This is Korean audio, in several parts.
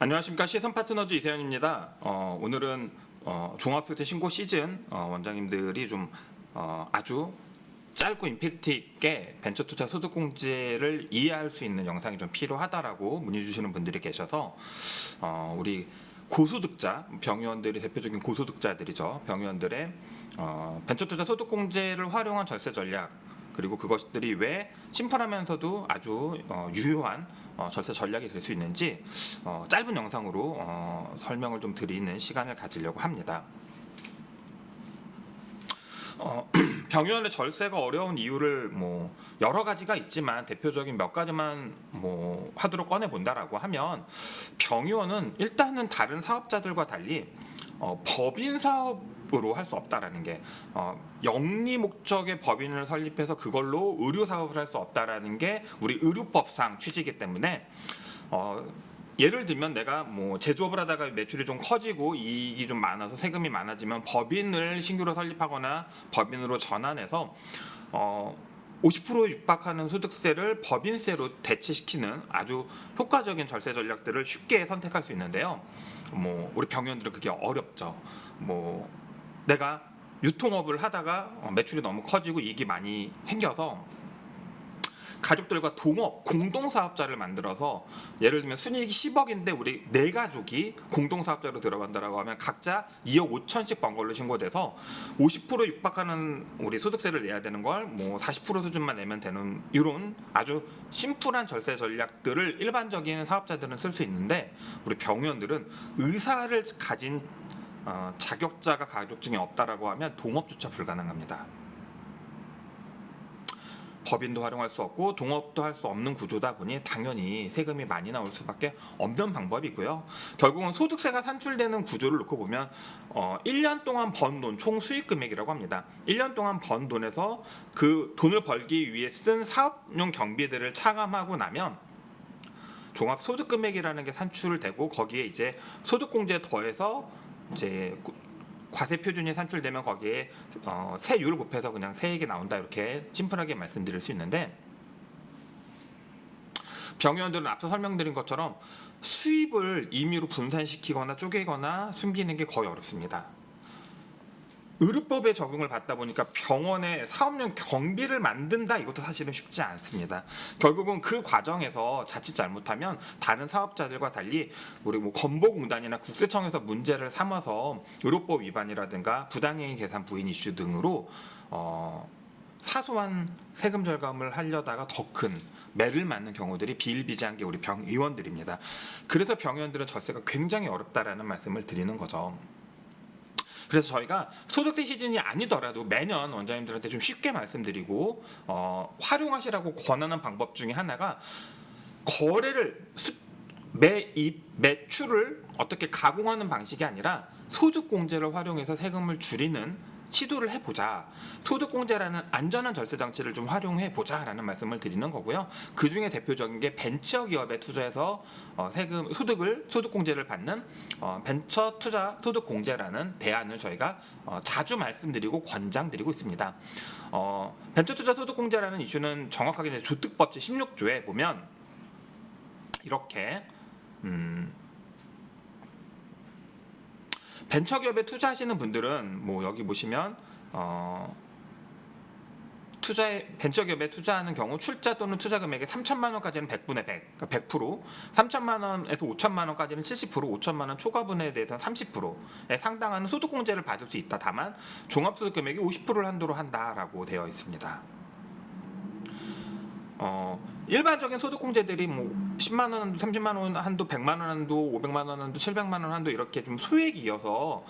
안녕하십니까. 시선 파트너즈 이세현입니다. 오늘은 종합소득세 신고 시즌 원장님들이 좀 아주 짧고 임팩트 있게 벤처투자 소득공제를 이해할 수 있는 영상이 좀 필요하다라고 문의 주시는 분들이 계셔서 우리 고소득자, 병의원들이 대표적인 고소득자들이죠. 병의원들의 벤처투자 소득공제를 활용한 절세 전략, 그리고 그것들이 왜 심플하면서도 아주 유효한 절세 전략이 될 수 있는지 짧은 영상으로 설명을 좀 드리는 시간을 가지려고 합니다. 병의원의 절세가 어려운 이유를 여러 가지가 있지만 대표적인 몇 가지만 화두로 꺼내 본다라고 하면, 병의원은 일단은 다른 사업자들과 달리 법인 사업으로 할 수 없다라는 게, 영리 목적의 법인을 설립해서 그걸로 의료 사업을 할 수 없다라는 게 우리 의료법상 취지이기 때문에, 예를 들면 내가 제조업을 하다가 매출이 좀 커지고 이익이 좀 많아서 세금이 많아지면 법인을 신규로 설립하거나 법인으로 전환해서 50%에 육박하는 소득세를 법인세로 대체시키는 아주 효과적인 절세 전략들을 쉽게 선택할 수 있는데요. 우리 병원들은 그게 어렵죠. 내가 유통업을 하다가 매출이 너무 커지고 이익이 많이 생겨서 가족들과 동업, 공동사업자를 만들어서, 예를 들면 순이익이 10억인데 우리 네 가족이 공동사업자로 들어간다라고 하면 각자 2억 5천씩 번 걸로 신고돼서 50% 육박하는 우리 소득세를 내야 되는 걸 40% 수준만 내면 되는, 이런 아주 심플한 절세 전략들을 일반적인 사업자들은 쓸 수 있는데, 우리 병원들은 의사를 가진 자격자가 가족 중에 없다라고 하면 동업조차 불가능합니다. 법인도 활용할 수 없고 동업도 할 수 없는 구조다 보니 당연히 세금이 많이 나올 수밖에 없는 방법이고요. 결국은 소득세가 산출되는 구조를 놓고 보면 1년 동안 번 돈, 총 수익 금액이라고 합니다. 1년 동안 번 돈에서 그 돈을 벌기 위해 쓴 사업용 경비들을 차감하고 나면 종합소득금액이라는 게 산출되고, 거기에 이제 소득공제 더해서 이제 과세 표준이 산출되면 거기에 세율을 곱해서 그냥 세액이 나온다, 이렇게 심플하게 말씀드릴 수 있는데, 병의원들은 앞서 설명드린 것처럼 수입을 임의로 분산시키거나 쪼개거나 숨기는 게 거의 어렵습니다. 의료법에 적용을 받다 보니까 병원에 사업용 경비를 만든다, 이것도 사실은 쉽지 않습니다. 결국은 그 과정에서 자칫 잘못하면 다른 사업자들과 달리 우리 건보공단이나 국세청에서 문제를 삼아서 의료법 위반이라든가 부당행위 계산 부인 이슈 등으로 사소한 세금 절감을 하려다가 더 큰 매를 맞는 경우들이 비일비재한 게 우리 병의원들입니다. 그래서 병의원들은 절세가 굉장히 어렵다라는 말씀을 드리는 거죠. 그래서 저희가 소득세 시즌이 아니더라도 매년 원장님들한테 좀 쉽게 말씀드리고 활용하시라고 권하는 방법 중에 하나가, 거래를 매출을 어떻게 가공하는 방식이 아니라 소득공제를 활용해서 세금을 줄이는 시도를 해보자, 소득공제라는 안전한 절세 장치를 좀 활용해보자라는 말씀을 드리는 거고요. 그 중에 대표적인 게 벤처기업에 투자해서 소득공제를 받는 벤처투자 소득공제라는 대안을 저희가 자주 말씀드리고 권장드리고 있습니다. 벤처투자 소득공제라는 이슈는 정확하게 이제 조특법제 16조에 보면 이렇게 벤처기업에 투자하시는 분들은 여기 보시면 벤처기업에 투자하는 경우 출자 또는 투자 금액의 3천만 원까지는 100분의 100, 그러니까 100%, 3천만 원에서 5천만 원까지는 70%, 5천만 원 초과분에 대해서는 30%에 상당한 소득공제를 받을 수 있다. 다만 종합소득 금액이 50%를 한도로 한다라고 되어 있습니다. 일반적인 소득공제들이 10만 원 한도, 30만 원 한도, 100만 원 한도, 500만 원 한도, 700만 원 한도, 이렇게 좀 소액이어서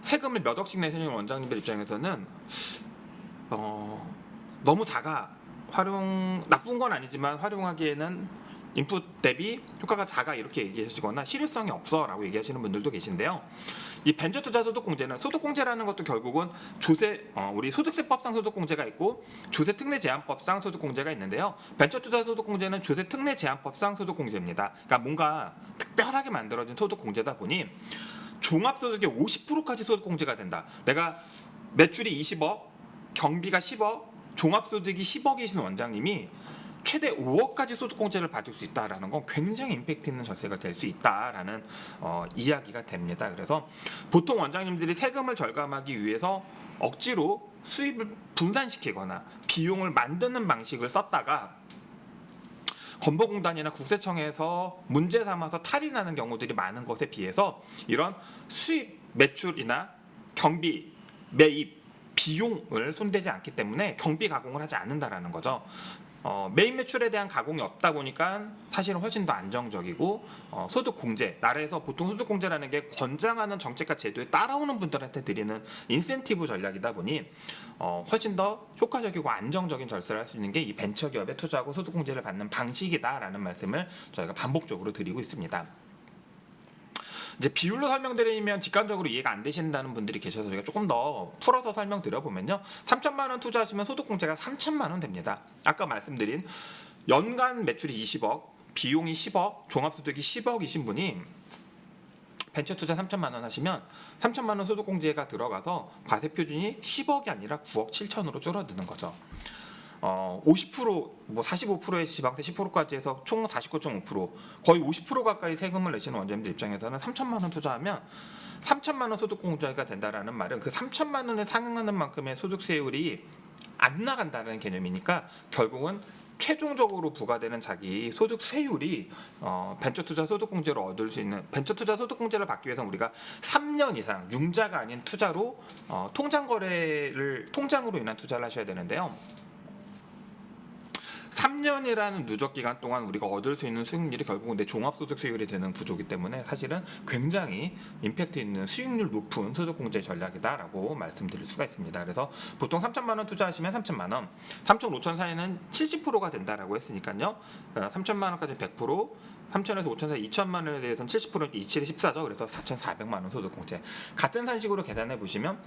세금을 몇 억씩 내시는 원장님들 입장에서는 너무 작아, 나쁜 건 아니지만 활용하기에는 인풋 대비 효과가 작아, 이렇게 얘기하시거나 실효성이 없어라고 얘기하시는 분들도 계신데요. 이 벤처투자 소득공제는, 소득공제라는 것도 결국은 우리 소득세법상 소득공제가 있고 조세특례제한법상 소득공제가 있는데요. 벤처투자 소득공제는 조세특례제한법상 소득공제입니다. 그러니까 뭔가 특별하게 만들어진 소득공제다 보니 종합소득의 50%까지 소득공제가 된다. 내가 매출이 20억, 경비가 10억, 종합소득이 10억이신 원장님이 최대 5억까지 소득공제를 받을 수 있다라는 건 굉장히 임팩트 있는 절세가 될 수 있다라는 이야기가 됩니다. 그래서 보통 원장님들이 세금을 절감하기 위해서 억지로 수입을 분산시키거나 비용을 만드는 방식을 썼다가 건보공단이나 국세청에서 문제 삼아서 탈의나는 경우들이 많은 것에 비해서 이런 수입 매출이나 경비, 매입, 비용을 손대지 않기 때문에 경비 가공을 하지 않는다라는 거죠. 매입 매출에 대한 가공이 없다 보니까 사실은 훨씬 더 안정적이고 소득공제, 나라에서 보통 소득공제라는 게 권장하는 정책과 제도에 따라오는 분들한테 드리는 인센티브 전략이다 보니 훨씬 더 효과적이고 안정적인 절세를 할 수 있는 게 이 벤처기업에 투자하고 소득공제를 받는 방식이다라는 말씀을 저희가 반복적으로 드리고 있습니다. 이제 비율로 설명드리면 직관적으로 이해가 안 되신다는 분들이 계셔서 저희가 조금 더 풀어서 설명드려보면요. 3천만 원 투자하시면 소득공제가 3천만 원 됩니다. 아까 말씀드린 연간 매출이 20억, 비용이 10억, 종합소득이 10억이신 분이 벤처 투자 3천만 원 하시면 3천만 원 소득공제가 들어가서 과세 표준이 10억이 아니라 9억 7천으로 줄어드는 거죠. 50%, 뭐 45%의 지방세 10%까지 해서 총 49.5%, 거의 50% 가까이 세금을 내시는 원장님들 입장에서는 3천만 원 투자하면 3천만 원 소득공제가 된다라는 말은 그 3천만 원에 상응하는 만큼의 소득세율이 안 나간다는 개념이니까 결국은 최종적으로 부과되는 자기 소득세율이 벤처투자 소득공제를 얻을 수 있는, 벤처투자 소득공제를 받기 위해서는 우리가 3년 이상 융자가 아닌 투자로 통장으로 인한 투자를 하셔야 되는데요. 3년이라는 누적 기간 동안 우리가 얻을 수 있는 수익률이 결국은 내 종합소득세율이 되는 구조이기 때문에 사실은 굉장히 임팩트 있는 수익률 높은 소득공제 전략이다라고 말씀드릴 수가 있습니다. 그래서 보통 3천만 원 투자하시면 3천만 원, 3천 5천 사이는 70%가 된다라고 했으니까요. 3천만 원까지 100%, 3천에서 5천 사이 2천만 원에 대해서는 70%, 27에 14죠. 그래서 4,400만 원 소득공제. 같은 산식으로 계산해 보시면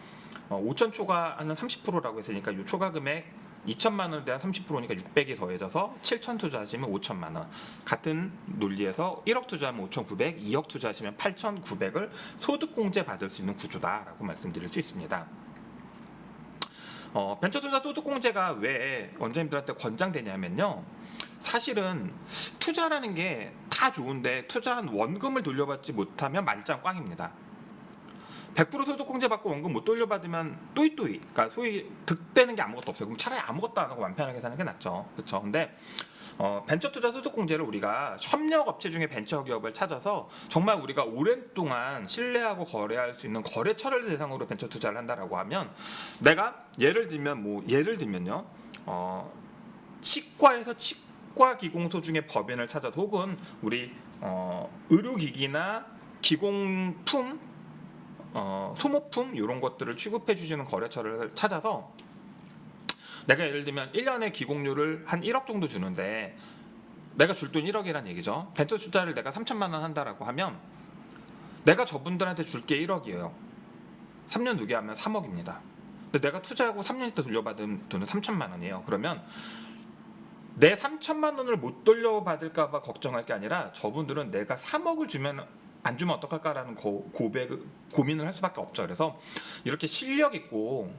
5천 초과하는 30%라고 했으니까 이 초과 금액 2천만 원에 대한 30%니까 600이 더해져서 7천 투자하시면 5천만 원. 같은 논리에서 1억 투자하면 5,900, 2억 투자하시면 8,900을 소득공제 받을 수 있는 구조다라고 말씀드릴 수 있습니다. 벤처투자 소득공제가 왜 원장님들한테 권장되냐면요. 사실은 투자라는 게 다 좋은데 투자한 원금을 돌려받지 못하면 말짱 꽝입니다. 100% 소득공제 받고 원금 못 돌려받으면 또이또이, 그러니까 소위 득되는 게 아무것도 없어요. 그럼 차라리 아무것도 안 하고 맘 편하게 사는 게 낫죠. 그렇죠? 근데 벤처투자 소득공제를 우리가 협력업체 중에 벤처기업을 찾아서 정말 우리가 오랜 동안 신뢰하고 거래할 수 있는 거래처를 대상으로 벤처투자를 한다라고 하면, 내가 예를 들면요, 치과에서 치과기공소 중에 법인을 찾아서, 혹은 우리 의료기기나 기공품, 소모품 이런 것들을 취급해 주시는 거래처를 찾아서 내가 예를 들면 1년에 기공료를 한 1억 정도 주는데 내가 줄 돈 1억이란 얘기죠. 벤처 투자를 내가 3천만 원 한다라고 하면 내가 저분들한테 줄 게 1억이에요. 3년 누계 하면 3억입니다. 근데 내가 투자하고 3년 있다 돌려받은 돈은 3천만 원이에요. 그러면 내 3천만 원을 못 돌려받을까 봐 걱정할 게 아니라 저분들은 내가 3억을 주면 안 주면 어떡할까라는 고민을 할 수밖에 없죠. 그래서 이렇게 실력 있고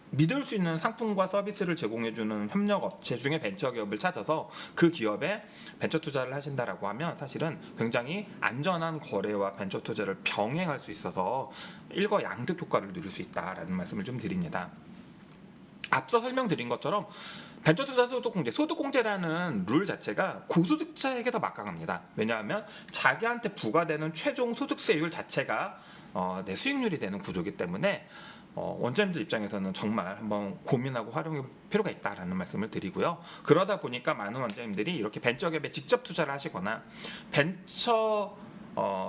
믿을 수 있는 상품과 서비스를 제공해주는 협력업체 중에 벤처기업을 찾아서 그 기업에 벤처 투자를 하신다라고 하면 사실은 굉장히 안전한 거래와 벤처 투자를 병행할 수 있어서 일거양득 효과를 누릴 수 있다라는 말씀을 좀 드립니다. 앞서 설명드린 것처럼 벤처투자 소득공제라는 룰 자체가 고소득자에게 더 막강합니다. 왜냐하면 자기한테 부과되는 최종 소득세율 자체가 내 수익률이 되는 구조이기 때문에 원장님들 입장에서는 정말 한번 고민하고 활용할 필요가 있다라는 말씀을 드리고요. 그러다 보니까 많은 원장님들이 이렇게 벤처기업에 직접 투자를 하시거나 벤처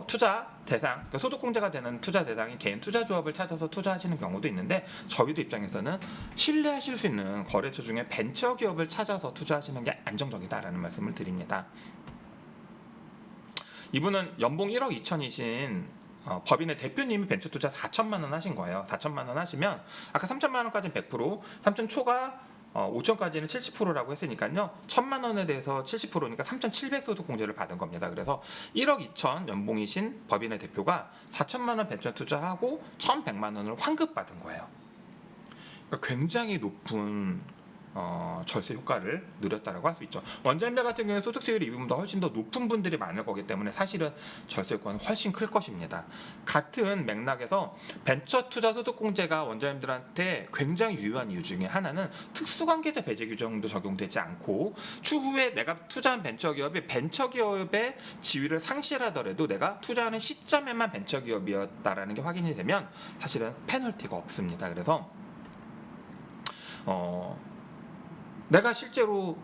투자 대상, 그러니까 소득공제가 되는 투자 대상이 개인 투자조합을 찾아서 투자하시는 경우도 있는데, 저희도 입장에서는 신뢰하실 수 있는 거래처 중에 벤처기업을 찾아서 투자하시는 게 안정적이다라는 말씀을 드립니다. 이분은 연봉 1억 2천이신 법인의 대표님이 벤처투자 4천만 원 하신 거예요. 4천만 원 하시면 아까 3천만 원까지는 100%, 3천 초과 5천까지는 70%라고 했으니까요. 1,000만 원에 대해서 70%니까 3,700 소득공제를 받은 겁니다. 그래서 1억 2천 연봉이신 법인의 대표가 4천만 원 벤처 투자하고 1,100만 원을 환급받은 거예요. 그러니까 굉장히 높은 절세 효과를 누렸다라고 할 수 있죠. 원자임대 같은 경우에 소득 세율이 이분보다 훨씬 더 높은 분들이 많을 거기 때문에 사실은 절세 효과는 훨씬 클 것입니다. 같은 맥락에서 벤처 투자 소득 공제가 원자임들한테 굉장히 유효한 이유 중에 하나는 특수관계자 배제 규정도 적용되지 않고 추후에 내가 투자한 벤처기업의 지위를 상실하더라도 내가 투자하는 시점에만 벤처기업이었다라는 게 확인이 되면 사실은 페널티가 없습니다. 그래서 내가 실제로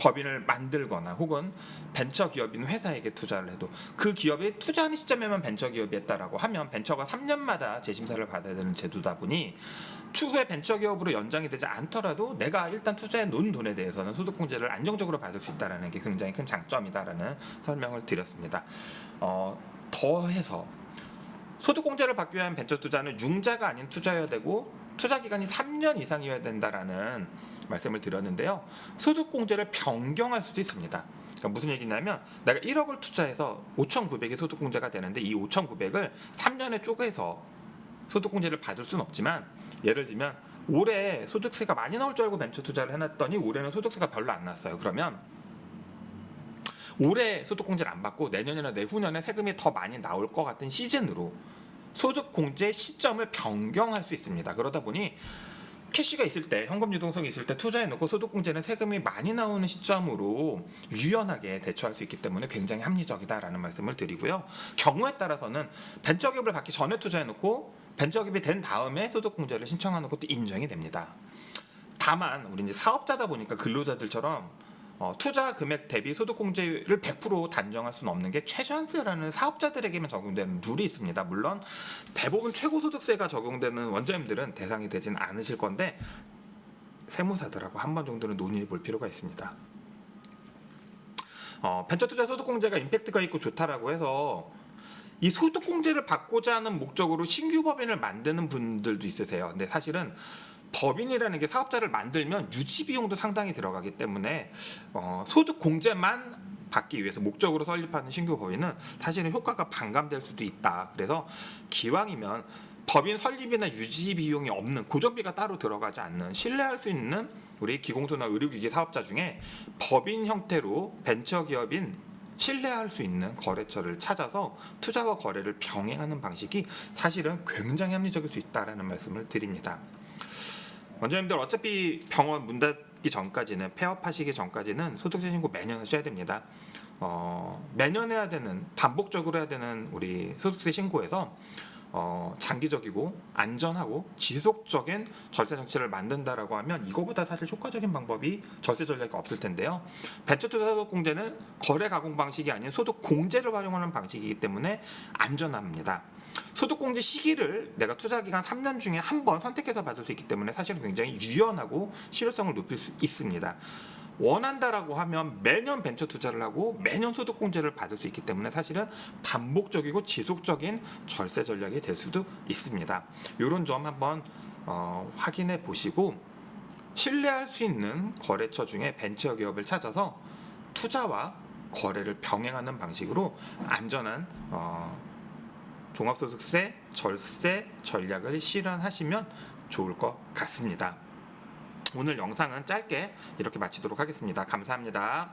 법인을 만들거나 혹은 벤처기업인 회사에게 투자를 해도 그 기업이 투자하는 시점에만 벤처기업이었다라고 하면 벤처가 3년마다 재심사를 받아야 되는 제도다 보니 추후에 벤처기업으로 연장이 되지 않더라도 내가 일단 투자해 놓은 돈에 대해서는 소득공제를 안정적으로 받을 수 있다는 게 굉장히 큰 장점이다라는 설명을 드렸습니다. 더해서 소득공제를 받기 위한 벤처 투자는 융자가 아닌 투자여야 되고 투자 기간이 3년 이상이어야 된다라는 말씀을 드렸는데요. 소득공제를 변경할 수도 있습니다. 그러니까 무슨 얘기냐면 내가 1억을 투자해서 5,900이 소득공제가 되는데 이 5,900을 3년에 쪼개서 소득공제를 받을 수는 없지만 예를 들면 올해 소득세가 많이 나올 줄 알고 벤처 투자를 해놨더니 올해는 소득세가 별로 안 났어요. 그러면 올해 소득공제를 안 받고 내년이나 내후년에 세금이 더 많이 나올 것 같은 시즌으로 소득공제 시점을 변경할 수 있습니다. 그러다 보니 캐시가 있을 때, 현금 유동성이 있을 때 투자해놓고 소득공제는 세금이 많이 나오는 시점으로 유연하게 대처할 수 있기 때문에 굉장히 합리적이다라는 말씀을 드리고요. 경우에 따라서는 벤처기업을 받기 전에 투자해놓고 벤처기업이 된 다음에 소득공제를 신청하는 것도 인정이 됩니다. 다만 우리 이제 사업자다 보니까 근로자들처럼 투자 금액 대비 소득공제를 100% 단정할 수는 없는 게 최저한세라는 사업자들에게만 적용되는 룰이 있습니다. 물론 대부분 최고소득세가 적용되는 원자임들은 대상이 되진 않으실 건데 세무사들하고 한 번 정도는 논의해 볼 필요가 있습니다. 벤처투자 소득공제가 임팩트가 있고 좋다라고 해서 이 소득공제를 받고자 하는 목적으로 신규 법인을 만드는 분들도 있으세요. 근데 사실은 법인이라는 게 사업자를 만들면 유지 비용도 상당히 들어가기 때문에 소득 공제만 받기 위해서 목적으로 설립하는 신규 법인은 사실은 효과가 반감될 수도 있다. 그래서 기왕이면 법인 설립이나 유지 비용이 없는 고정비가 따로 들어가지 않는 신뢰할 수 있는 우리 기공소나 의료기기 사업자 중에 법인 형태로 벤처기업인 신뢰할 수 있는 거래처를 찾아서 투자와 거래를 병행하는 방식이 사실은 굉장히 합리적일 수 있다라는 말씀을 드립니다. 원장님들 어차피 병원 문 닫기 전까지는 폐업하시기 전까지는 소득세 신고 매년 하셔야 됩니다. 매년 해야 되는 반복적으로 해야 되는 우리 소득세 신고에서 장기적이고 안전하고 지속적인 절세 정책을 만든다라고 하면 이거보다 사실 효과적인 방법이 절세 전략이 없을 텐데요. 벤처투자 소득공제는 거래 가공 방식이 아닌 소득공제를 활용하는 방식이기 때문에 안전합니다. 소득공제 시기를 내가 투자기간 3년 중에 한 번 선택해서 받을 수 있기 때문에 사실은 굉장히 유연하고 실효성을 높일 수 있습니다. 원한다라고 하면 매년 벤처 투자를 하고 매년 소득공제를 받을 수 있기 때문에 사실은 반복적이고 지속적인 절세 전략이 될 수도 있습니다. 이런 점 한번 확인해 보시고 신뢰할 수 있는 거래처 중에 벤처 기업을 찾아서 투자와 거래를 병행하는 방식으로 안전한 종합소득세 절세 전략을 실현하시면 좋을 것 같습니다. 오늘 영상은 짧게 이렇게 마치도록 하겠습니다. 감사합니다.